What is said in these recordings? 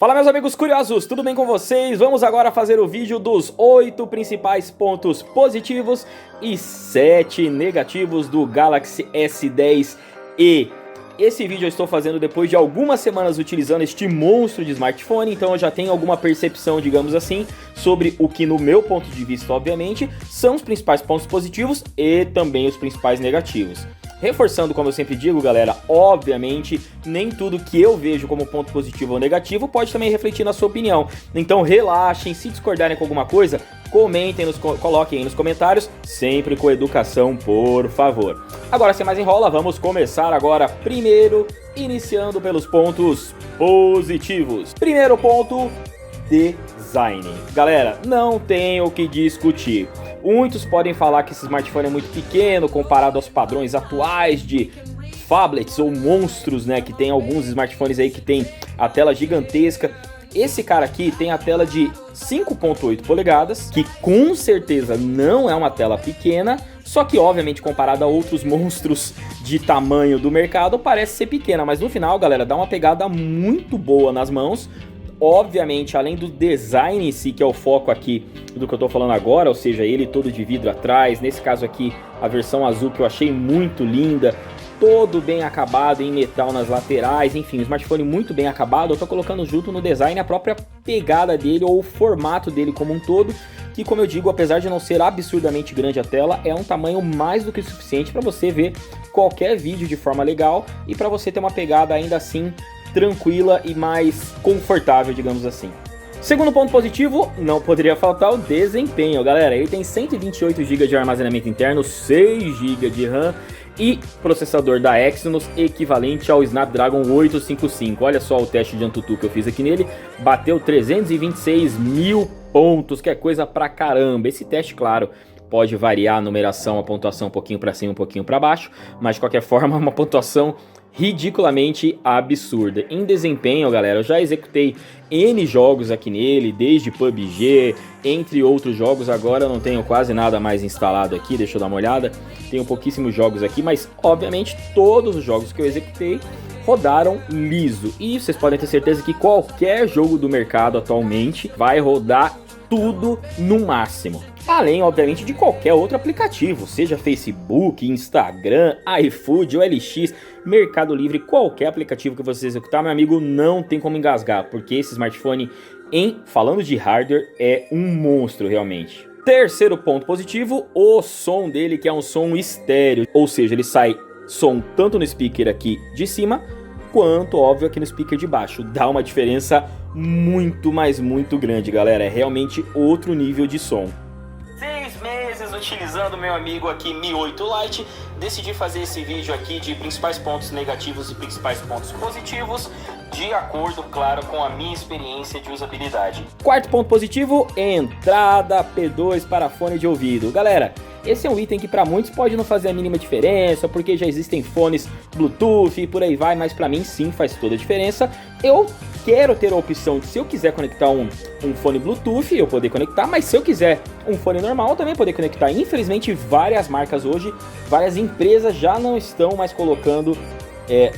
Fala, meus amigos curiosos, tudo bem com vocês? Vamos agora fazer o vídeo dos 8 principais pontos positivos e 7 negativos do Galaxy S10e. Esse vídeo eu estou fazendo depois de algumas semanas utilizando este monstro de smartphone, então eu já tenho alguma percepção, digamos assim, sobre o que no meu ponto de vista, obviamente, são os principais pontos positivos e também os principais negativos. Reforçando, como eu sempre digo, galera, obviamente, nem tudo que eu vejo como ponto positivo ou negativo pode também refletir na sua opinião. Então relaxem, se discordarem com alguma coisa, comentem, coloquem aí nos comentários, sempre com educação, por favor. Agora, sem mais enrola, vamos começar agora, primeiro, iniciando pelos pontos positivos. Primeiro ponto, design. Galera, não tem o que discutir. Muitos podem falar que esse smartphone é muito pequeno comparado aos padrões atuais de phablets ou monstros, né? Que tem alguns smartphones aí que tem a tela gigantesca. Esse cara aqui tem a tela de 5.8 polegadas, que com certeza não é uma tela pequena, só que obviamente comparado a outros monstros de tamanho do mercado parece ser pequena, mas no final, galera, dá uma pegada muito boa nas mãos. Obviamente, além do design em si, que é o foco aqui do que eu tô falando agora, ou seja, ele todo de vidro atrás, nesse caso aqui a versão azul que eu achei muito linda, todo bem acabado em metal nas laterais, enfim, um smartphone muito bem acabado. Eu tô colocando junto no design a própria pegada dele ou o formato dele como um todo, que, como eu digo, apesar de não ser absurdamente grande a tela, é um tamanho mais do que suficiente para você ver qualquer vídeo de forma legal e para você ter uma pegada ainda assim tranquila e mais confortável, digamos assim. Segundo ponto positivo, não poderia faltar o desempenho, galera. Ele tem 128 GB de armazenamento interno, 6 GB de RAM e processador da Exynos equivalente ao Snapdragon 855. Olha só o teste de AnTuTu que eu fiz aqui nele, bateu 326 mil pontos, que é coisa pra caramba. Esse teste, claro, pode variar a numeração, a pontuação um pouquinho pra cima, um pouquinho pra baixo, mas de qualquer forma uma pontuação ridiculamente absurda. Em desempenho, galera, eu já executei N jogos aqui nele, desde PUBG, entre outros jogos. Agora eu não tenho quase nada mais instalado aqui, deixa eu dar uma olhada. Tenho pouquíssimos jogos aqui, mas obviamente todos os jogos que eu executei rodaram liso. E vocês podem ter certeza que qualquer jogo do mercado atualmente vai rodar tudo no máximo. Além, obviamente, de qualquer outro aplicativo, seja Facebook, Instagram, iFood, OLX, Mercado Livre, qualquer aplicativo que você executar, meu amigo, não tem como engasgar, porque esse smartphone, falando de hardware, é um monstro realmente. Terceiro ponto positivo, o som dele, que é um som estéreo, ou seja, ele sai som tanto no speaker aqui de cima, quanto, óbvio, aqui no speaker de baixo. Dá uma diferença muito, mas muito grande, galera. É realmente outro nível de som. 6 meses utilizando meu amigo aqui Mi 8 Lite, decidi fazer esse vídeo aqui de principais pontos negativos e principais pontos positivos, de acordo, claro, com a minha experiência de usabilidade. Quarto ponto positivo, entrada P2 para fone de ouvido. Galera, esse é um item que para muitos pode não fazer a mínima diferença, porque já existem fones Bluetooth e por aí vai, mas para mim sim faz toda a diferença. Eu quero ter a opção de, se eu quiser conectar um fone Bluetooth, eu poder conectar, mas se eu quiser um fone normal, também poder conectar. Infelizmente, várias marcas hoje, várias empresas já não estão mais colocando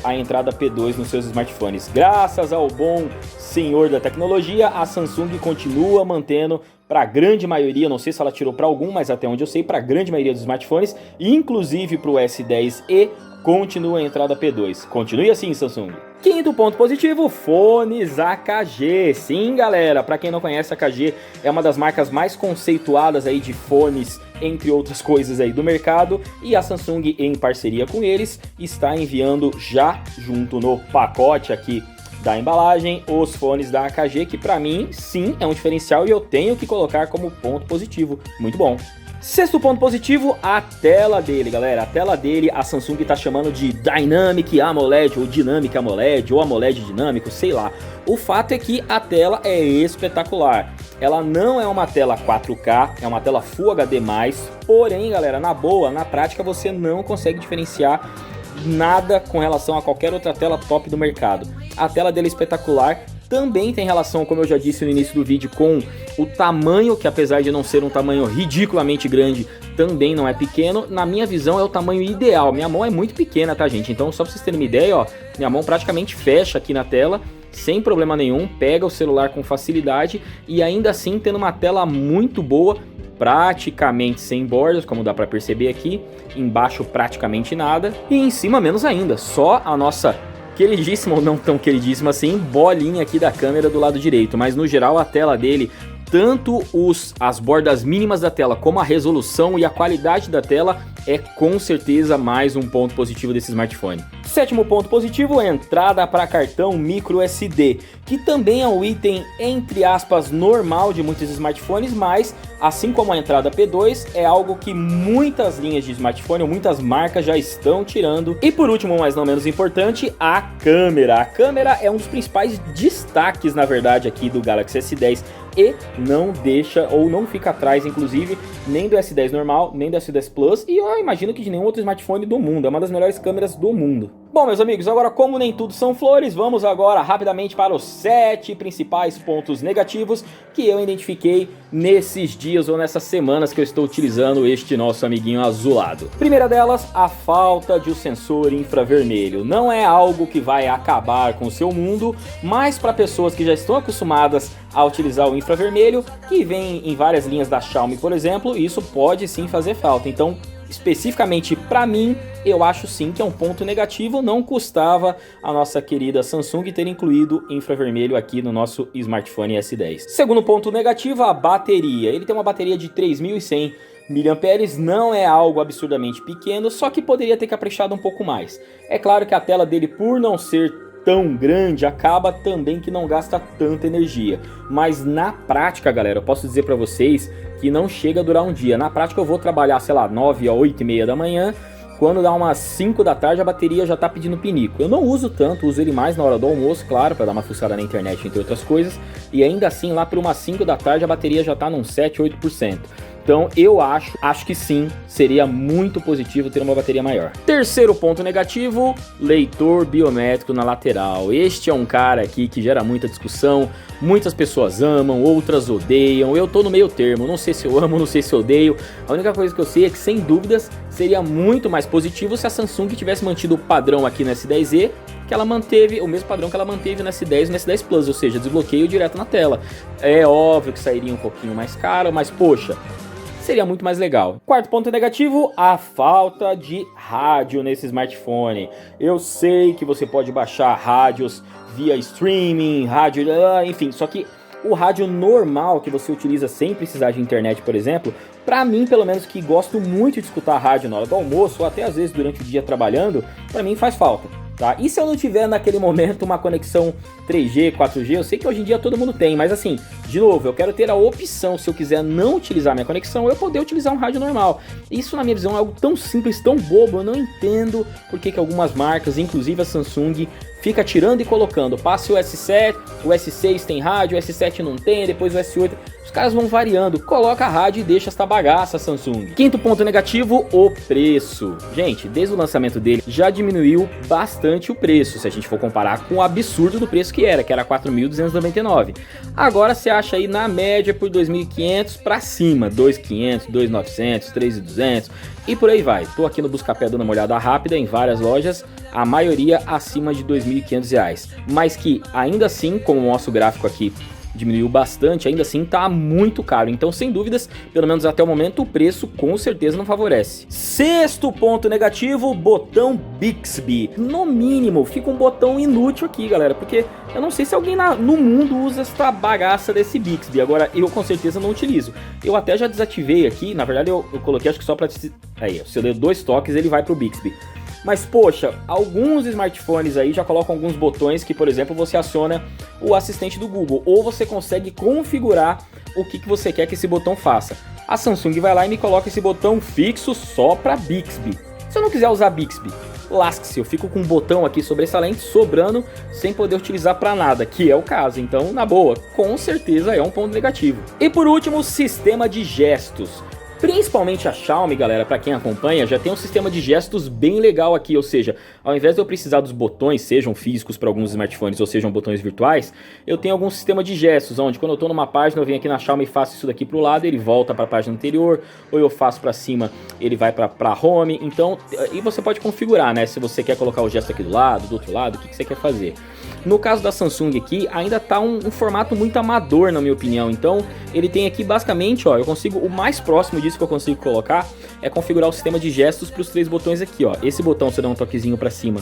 a entrada P2 nos seus smartphones. Graças ao bom senhor da tecnologia, a Samsung continua mantendo para a grande maioria, não sei se ela tirou para algum, mas até onde eu sei, para a grande maioria dos smartphones, inclusive para o S10e, continua a entrada P2. Continue assim, Samsung. Quinto ponto positivo, fones AKG. Sim, galera, para quem não conhece, a AKG é uma das marcas mais conceituadas aí de fones, entre outras coisas aí do mercado, e a Samsung, em parceria com eles, está enviando já junto no pacote aqui da embalagem os fones da AKG, que para mim sim é um diferencial e eu tenho que colocar como ponto positivo. Muito bom. Sexto ponto positivo, a tela dele, galera. A tela dele, a Samsung tá chamando de Dynamic AMOLED, ou Dynamic AMOLED, ou AMOLED dinâmico, sei lá. O fato é que a tela é espetacular. Ela não é uma tela 4K, é uma tela Full HD+, porém, galera, na boa, na prática, você não consegue diferenciar nada com relação a qualquer outra tela top do mercado. A tela dele é espetacular. Também tem relação, como eu já disse no início do vídeo, com o tamanho, que apesar de não ser um tamanho ridiculamente grande, também não é pequeno. Na minha visão é o tamanho ideal. Minha mão é muito pequena, tá, gente? Então só pra vocês terem uma ideia, ó, minha mão praticamente fecha aqui na tela. sem problema nenhum, pega o celular com facilidade e ainda assim tendo uma tela muito boa, praticamente sem bordas, como dá pra perceber aqui, embaixo praticamente nada e em cima menos ainda, só a nossa queridíssima ou não tão queridíssima assim, bolinha aqui da câmera do lado direito, mas no geral a tela dele, tanto as bordas mínimas da tela como a resolução e a qualidade da tela é com certeza mais um ponto positivo desse smartphone. Sétimo ponto positivo é a entrada para cartão micro SD, que também é um item entre aspas normal de muitos smartphones, mas assim como a entrada P2 é algo que muitas linhas de smartphone ou muitas marcas já estão tirando. E por último, mas não menos importante, a câmera. A câmera é um dos principais destaques na verdade aqui do Galaxy S10 e não deixa ou não fica atrás inclusive nem do S10 normal, nem do S10 Plus e eu imagino que de nenhum outro smartphone do mundo, é uma das melhores câmeras do mundo. Bom, meus amigos, agora como nem tudo são flores, vamos agora rapidamente para os 7 principais pontos negativos que eu identifiquei nesses dias ou nessas semanas que eu estou utilizando este nosso amiguinho azulado. Primeira delas, a falta de um sensor infravermelho. Não é algo que vai acabar com o seu mundo, mas para pessoas que já estão acostumadas a utilizar o infravermelho, que vem em várias linhas da Xiaomi, por exemplo, isso pode sim fazer falta. Então, especificamente para mim, eu acho sim que é um ponto negativo, não custava a nossa querida Samsung ter incluído infravermelho aqui no nosso smartphone S10. Segundo ponto negativo, a bateria. Ele tem uma bateria de 3100 mAh, não é algo absurdamente pequeno, só que poderia ter caprichado um pouco mais. É claro que a tela dele, por não ser tão grande, acaba também que não gasta tanta energia, mas na prática, galera, eu posso dizer pra vocês que não chega a durar um dia. Na prática eu vou trabalhar, sei lá, 9 a 8 e meia da manhã, quando dá umas 5 da tarde a bateria já tá pedindo pinico. Eu não uso tanto, uso ele mais na hora do almoço, claro, pra dar uma fuçada na internet, entre outras coisas, e ainda assim lá por umas 5 da tarde a bateria já tá num 7, 8%. Então eu acho que sim, seria muito positivo ter uma bateria maior. Terceiro ponto negativo, leitor biométrico na lateral. Este é um cara aqui que gera muita discussão, muitas pessoas amam, outras odeiam, eu tô no meio termo, não sei se eu amo, não sei se eu odeio. A única coisa que eu sei é que sem dúvidas seria muito mais positivo se a Samsung tivesse mantido o padrão aqui no S10e, que ela manteve, o mesmo padrão que ela manteve no S10 e no S10 Plus, ou seja, desbloqueio direto na tela. É óbvio que sairia um pouquinho mais caro, mas poxa, seria muito mais legal. Quarto ponto negativo, a falta de rádio nesse smartphone. Eu sei que você pode baixar rádios via streaming, rádio, enfim, só que o rádio normal que você utiliza sem precisar de internet, por exemplo, pra mim, pelo menos, que gosto muito de escutar rádio na hora do almoço, ou até às vezes durante o dia trabalhando, pra mim faz falta. Tá? E se eu não tiver naquele momento uma conexão 3G, 4G, eu sei que hoje em dia todo mundo tem, mas assim, de novo, eu quero ter a opção, se eu quiser não utilizar minha conexão, eu poder utilizar um rádio normal. Isso na minha visão é algo tão simples, tão bobo, eu não entendo porque que algumas marcas, inclusive a Samsung, fica tirando e colocando. Passa o S7, o S6 tem rádio, o S7 não tem, depois o S8... Os caras vão variando, coloca a rádio e deixa esta bagaça, Samsung. Quinto ponto negativo, o preço. Gente, desde o lançamento dele já diminuiu bastante o preço, se a gente for comparar com o absurdo do preço que era R$ 4.299. Agora você acha aí na média por 2.500 para cima, 2.500, 2.900, 3.200 e por aí vai. Tô aqui no Buscapé dando uma olhada rápida em várias lojas, a maioria acima de R$ 2.500, mas que ainda assim, como mostra o gráfico aqui, diminuiu bastante, ainda assim tá muito caro. Então, sem dúvidas, pelo menos até o momento, o preço com certeza não favorece. Sexto ponto negativo, botão Bixby. No mínimo, fica um botão inútil aqui, galera, porque eu não sei se alguém no mundo usa essa bagaça desse Bixby. Agora, eu com certeza não utilizo. Eu até já desativei aqui, na verdade eu coloquei acho que só pra... Aí, se eu der 2 toques, ele vai pro Bixby. Mas poxa, alguns smartphones aí já colocam alguns botões que, por exemplo, você aciona o assistente do Google, ou você consegue configurar o que você quer que esse botão faça. A Samsung vai lá e me coloca esse botão fixo só para Bixby. Se eu não quiser usar Bixby, lasque-se, eu fico com um botão aqui sobressalente sobrando sem poder utilizar para nada, que é o caso. Então, na boa, com certeza é um ponto negativo. E por último, sistema de gestos. Principalmente a Xiaomi, galera, pra quem acompanha, já tem um sistema de gestos bem legal aqui, ou seja, ao invés de eu precisar dos botões, sejam físicos para alguns smartphones ou sejam botões virtuais, eu tenho algum sistema de gestos, onde quando eu tô numa página eu venho aqui na Xiaomi e faço isso daqui pro lado, ele volta pra página anterior, ou eu faço pra cima, ele vai pra home, então, e você pode configurar, né, se você quer colocar o gesto aqui do lado, do outro lado, o que você quer fazer. No caso da Samsung aqui, ainda tá um formato muito amador, na minha opinião, então ele tem aqui basicamente, ó, eu consigo, o mais próximo disso que eu consigo colocar é configurar o sistema de gestos para os 3 botões aqui, ó. Esse botão, se eu der um toquezinho para cima,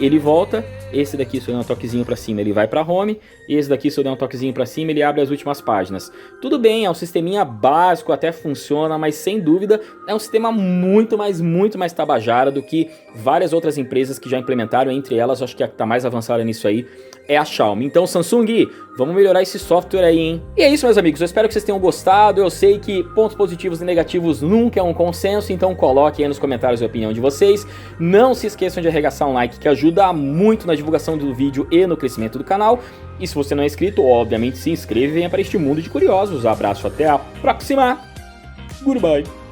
ele volta. Esse daqui, se eu der um toquezinho para cima, ele vai para home. E esse daqui, se eu der um toquezinho para cima, ele abre as últimas páginas. Tudo bem, é um sisteminha básico, até funciona, mas sem dúvida é um sistema muito mais tabajara do que várias outras empresas que já implementaram. Entre elas, acho que a que tá mais avançada nisso aí é a Xiaomi. Então, Samsung, vamos melhorar esse software aí, hein? E é isso, meus amigos, eu espero que vocês tenham gostado. Eu sei que pontos positivos e negativos nunca é um consenso, então coloquem aí nos comentários a opinião de vocês. Não se esqueçam de arregaçar um like, que ajuda muito na divulgação do vídeo e no crescimento do canal. E se você não é inscrito, obviamente se inscreva e venha para este mundo de curiosos. Abraço, até a próxima. Goodbye.